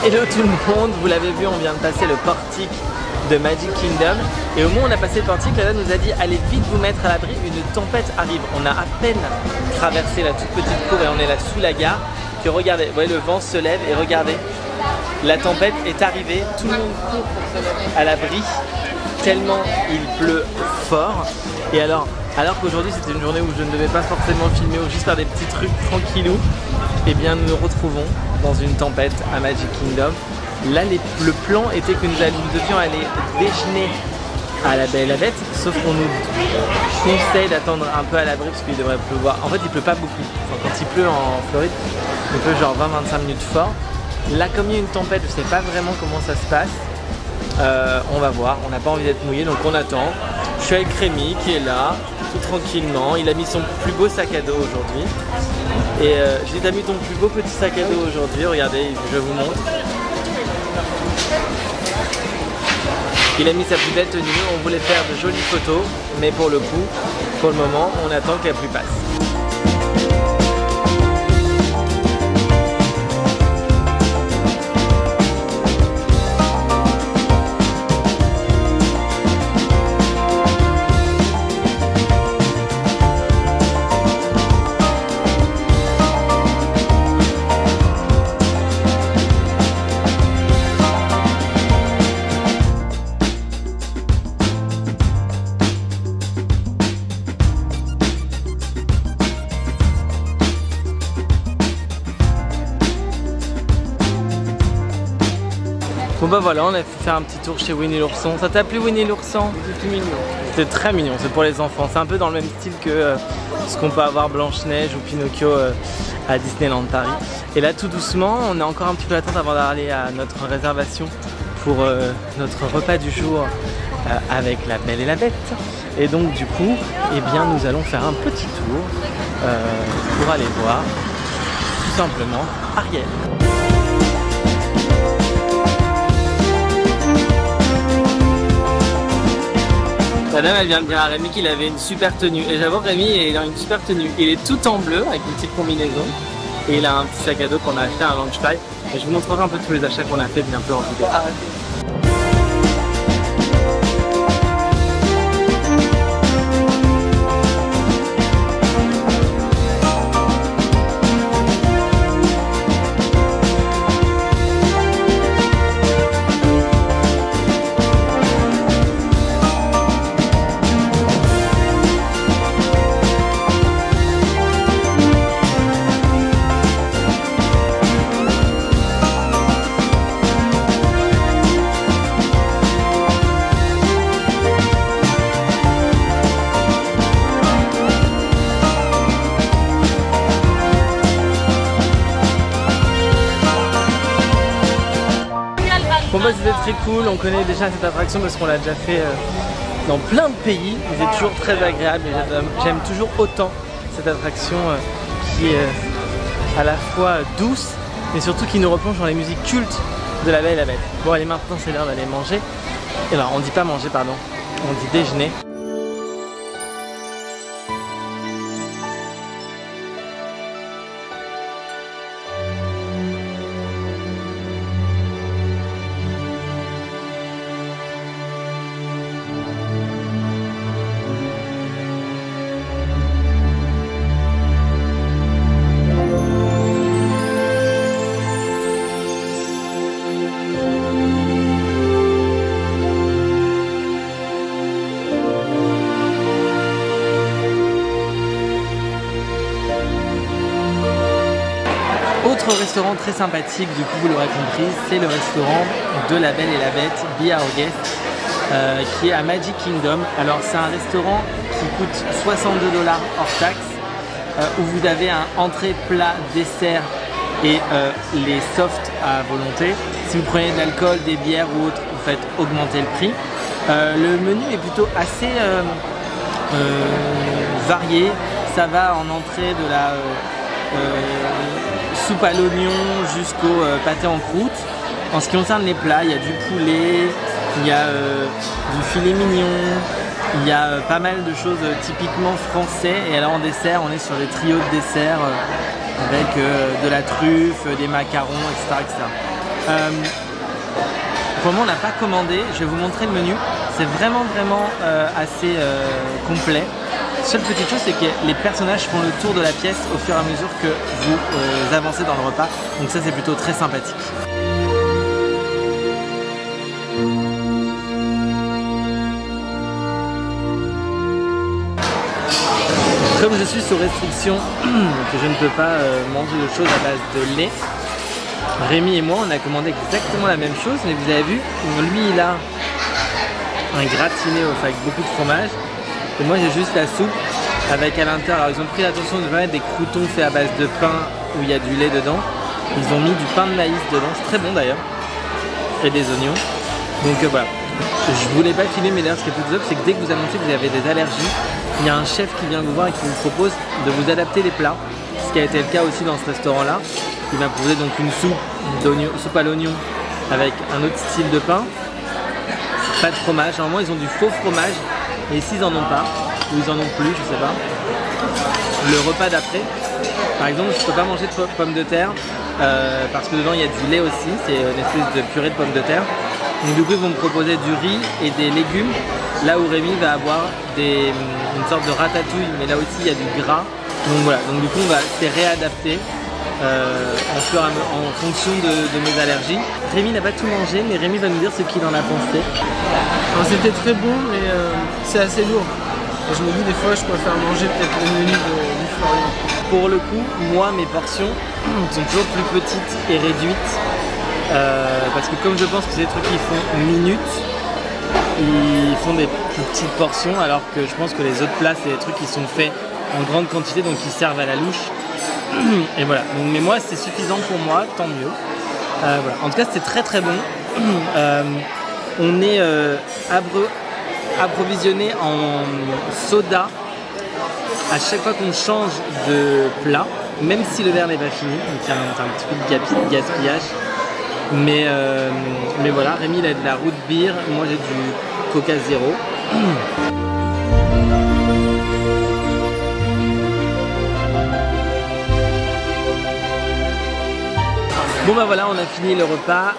Hello tout le monde, vous l'avez vu, on vient de passer le portique de Magic Kingdom et au moment où on a passé le portique, Lana nous a dit allez vite vous mettre à l'abri, une tempête arrive. On a à peine traversé la toute petite cour et on est là sous la gare que regardez, vous voyez le vent se lève et regardez, la tempête est arrivée, tout le monde court pour se mettre à l'abri tellement il pleut fort. Et alors qu'aujourd'hui c'était une journée où je ne devais pas forcément filmer ou juste faire des petits trucs tranquillou, et bien nous nous retrouvons dans une tempête à Magic Kingdom. Là le plan était que nous devions aller déjeuner à la Belle et la Bête, sauf qu'on nous conseille d'attendre un peu à l'abri parce qu'il devrait pleuvoir. En fait il pleut pas beaucoup, enfin, quand il pleut en Floride il pleut genre 20-25 minutes fort. Là comme il y a une tempête je sais pas vraiment comment ça se passe. On va voir, on n'a pas envie d'être mouillé donc on attend. Je suis avec Rémi qui est là, tout tranquillement, il a mis son plus beau sac à dos aujourd'hui. Et je lui ai dit t'as mis ton plus beau petit sac à dos aujourd'hui, regardez, je vous montre. Il a mis sa plus belle tenue, on voulait faire de jolies photos, mais pour le coup, pour le moment, on attend que la pluie passe. Bon bah voilà, on a fait faire un petit tour chez Winnie l'ourson. Ça t'a plu Winnie l'ourson? C'était mignon. C'était très mignon, c'est pour les enfants. C'est un peu dans le même style que ce qu'on peut avoir Blanche-Neige ou Pinocchio à Disneyland Paris. Et là tout doucement, on a encore un petit peu d'attente avant d'aller à notre réservation pour notre repas du jour avec la Belle et la Bête. Et donc du coup, eh bien, nous allons faire un petit tour pour aller voir tout simplement Ariel. La dame elle vient de dire à Rémi qu'il avait une super tenue et j'avoue Rémi il a une super tenue, il est tout en bleu avec une petite combinaison et il a un petit sac à dos qu'on a acheté à un lunch fly et je vous montrerai un peu tous les achats qu'on a fait bientôt en vidéo. Bon bah c'était très cool, on connaît déjà cette attraction parce qu'on l'a déjà fait dans plein de pays, c'est toujours très agréable et j'aime toujours autant cette attraction qui est à la fois douce mais surtout qui nous replonge dans les musiques cultes de la Belle et la Bête. Bon allez maintenant c'est l'heure d'aller manger, et alors on dit pas manger pardon, on dit déjeuner. Autre restaurant très sympathique, du coup vous l'aurez compris, c'est le restaurant de la Belle et la Bête, Be Our Guest, qui est à Magic Kingdom. Alors c'est un restaurant qui coûte 62 $ hors taxe, où vous avez un entrée, plat, dessert et les softs à volonté. Si vous prenez de l'alcool, des bières ou autre, vous faites augmenter le prix. Le menu est plutôt assez varié, ça va en entrée de la soupe à l'oignon jusqu'au pâté en croûte. En ce qui concerne les plats, il y a du poulet, il y a du filet mignon, il y a pas mal de choses typiquement français. Et alors en dessert, on est sur les trios de dessert avec de la truffe, des macarons, etc. etc. Pour le moment on n'a pas commandé, je vais vous montrer le menu. C'est vraiment assez complet. Seule petite chose, c'est que les personnages font le tour de la pièce au fur et à mesure que vous avancez dans le repas. Donc ça c'est plutôt très sympathique. Comme je suis sous restriction, que je ne peux pas manger de choses à base de lait, Rémi et moi on a commandé exactement la même chose, mais vous avez vu, lui il a un gratiné avec beaucoup de fromage, et moi j'ai juste la soupe avec à l'intérieur. Alors ils ont pris l'attention de mettre des croûtons faits à base de pain où il y a du lait dedans. Ils ont mis du pain de maïs dedans, c'est très bon d'ailleurs, et des oignons. Donc voilà, je voulais pas filmer, mais d'ailleurs ce qui est plus top, c'est que dès que vous annoncez que vous avez des allergies, il y a un chef qui vient vous voir et qui vous propose de vous adapter les plats, ce qui a été le cas aussi dans ce restaurant là. Il m'a proposé donc une soupe à l'oignon avec un autre style de pain, pas de fromage. Normalement ils ont du faux fromage, et s'ils en ont pas, ou ils en ont plus, je sais pas. Le repas d'après, par exemple, je peux pas manger de pommes de terre parce que dedans il y a du lait aussi, c'est une espèce de purée de pommes de terre. Donc du coup ils vont me proposer du riz et des légumes, là où Rémi va avoir une sorte de ratatouille, mais là aussi il y a du gras. Donc voilà, donc du coup on va se réadapter en fonction de mes allergies. Rémi n'a pas tout mangé, mais Rémi va nous dire ce qu'il en a pensé. C'était très bon, mais c'est assez lourd. Et je me dis des fois je préfère manger peut-être le menu du Florian. Pour le coup, moi mes portions sont toujours plus petites et réduites. Parce que comme je pense que c'est des trucs qui font minutes, ils font des plus petites portions, alors que je pense que les autres plats c'est des trucs qui sont faits en grande quantité, donc qui servent à la louche. Et voilà, donc, mais moi c'est suffisant pour moi, tant mieux. Voilà. En tout cas c'était très bon. On est approvisionné en soda à chaque fois qu'on change de plat, même si le verre n'est pas fini, donc il y a un petit peu de gaspillage. Mais voilà, Rémi il a de la root beer, moi j'ai du Coca Zéro. Bon bah voilà, on a fini le repas,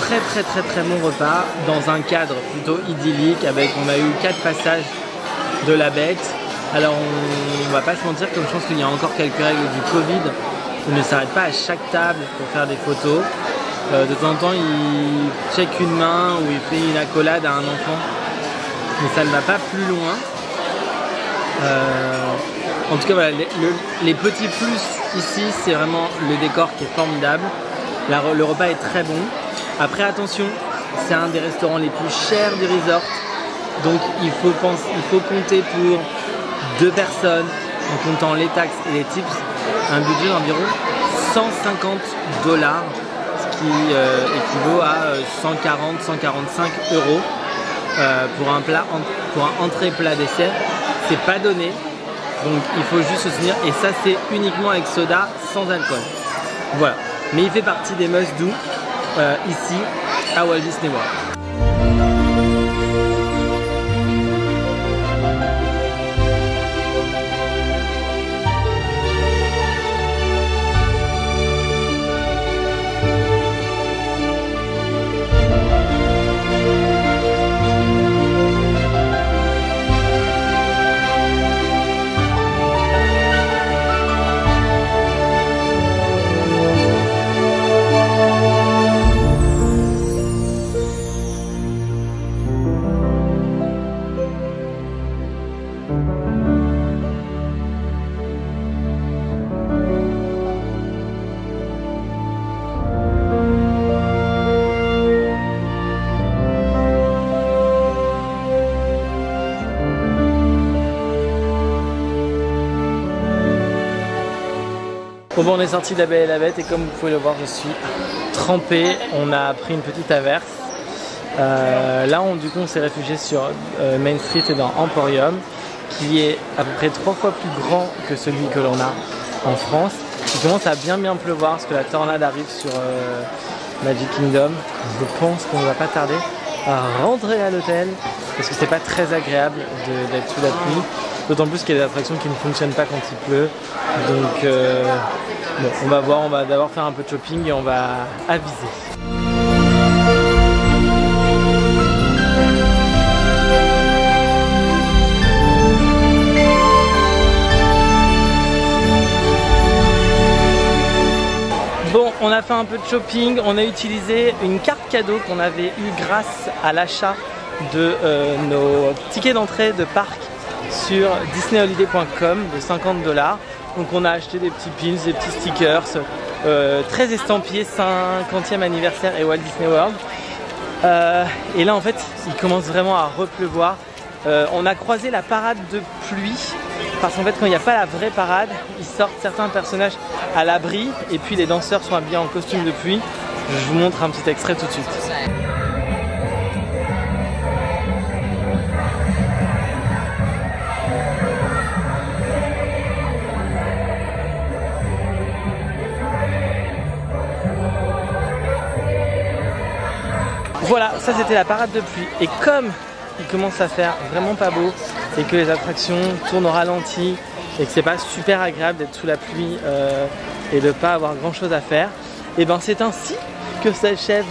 très bon repas, dans un cadre plutôt idyllique, on a eu 4 passages de la bête. Alors on va pas se mentir, comme je pense qu'il y a encore quelques règles du Covid, on ne s'arrête pas à chaque table pour faire des photos. De temps en temps il check une main ou il fait une accolade à un enfant, mais ça ne va pas plus loin. En tout cas voilà, les petits plus ici c'est vraiment le décor qui est formidable, le repas est très bon. Après attention, c'est un des restaurants les plus chers du resort, donc il faut compter pour 2 personnes en comptant les taxes et les tips, un budget d'environ $150, ce qui équivaut à 140-145 € pour un entrée plat dessert. C'est pas donné, donc il faut juste se souvenir, et ça c'est uniquement avec soda sans alcool. Voilà, mais il fait partie des must-do ici à Walt Disney World. Bon, on est sorti de La Belle et la Bête et comme vous pouvez le voir, je suis trempé. On a pris une petite averse. Là, du coup, on s'est réfugié sur Main Street et dans Emporium, qui est à peu près 3 fois plus grand que celui que l'on a en France. Il commence à bien pleuvoir parce que la tornade arrive sur Magic Kingdom. Je pense qu'on ne va pas tarder à rentrer à l'hôtel parce que c'est pas très agréable d'être sous la pluie. d'autant plus qu'il y a des attractions qui ne fonctionnent pas quand il pleut. Donc bon, on va voir, on va d'abord faire un peu de shopping et on va aviser. Bon, on a fait un peu de shopping, on a utilisé une carte cadeau qu'on avait eue grâce à l'achat de nos tickets d'entrée de parc sur disneyholiday.com de 50 $. Donc on a acheté des petits pins, des petits stickers, très estampillés, 50e anniversaire et Walt Disney World. Et là en fait, il commence vraiment à repleuvoir. On a croisé la parade de pluie. Parce qu'en fait quand il n'y a pas la vraie parade, ils sortent certains personnages à l'abri et puis les danseurs sont habillés en costume de pluie. Je vous montre un petit extrait tout de suite. Voilà, ça c'était la parade de pluie. Et comme il commence à faire vraiment pas beau et que les attractions tournent au ralenti et que c'est pas super agréable d'être sous la pluie et de pas avoir grand chose à faire, et ben c'est ainsi que s'achève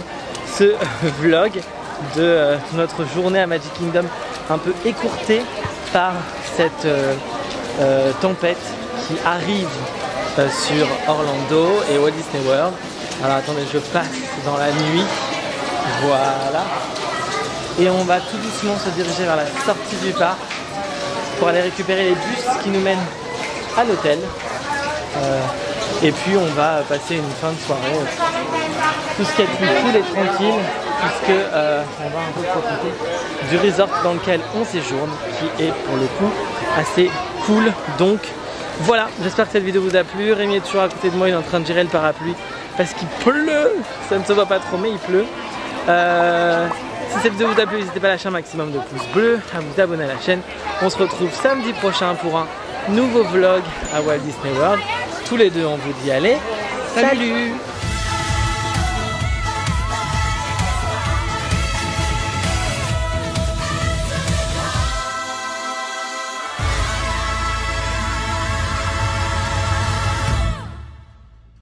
ce vlog de notre journée à Magic Kingdom, un peu écourtée par cette tempête qui arrive sur Orlando et Walt Disney World. Alors attendez, je passe dans la nuit, voilà. Et on va tout doucement se diriger vers la sortie du parc pour aller récupérer les bus qui nous mènent à l'hôtel. Et puis on va passer une fin de soirée tout ce qui est plus cool et tranquille, puisque on va un peu profiter du resort dans lequel on séjourne, qui est pour le coup assez cool. Donc voilà, j'espère que cette vidéo vous a plu. Rémi est toujours à côté de moi, il est en train de gérer le parapluie parce qu'il pleut. Ça ne se voit pas trop mais il pleut. Si cette vidéo vous a plu, n'hésitez pas à lâcher un maximum de pouces bleus, à vous abonner à la chaîne. On se retrouve samedi prochain pour un nouveau vlog à Walt Disney World. Tous les deux, on vous dit allez, salut!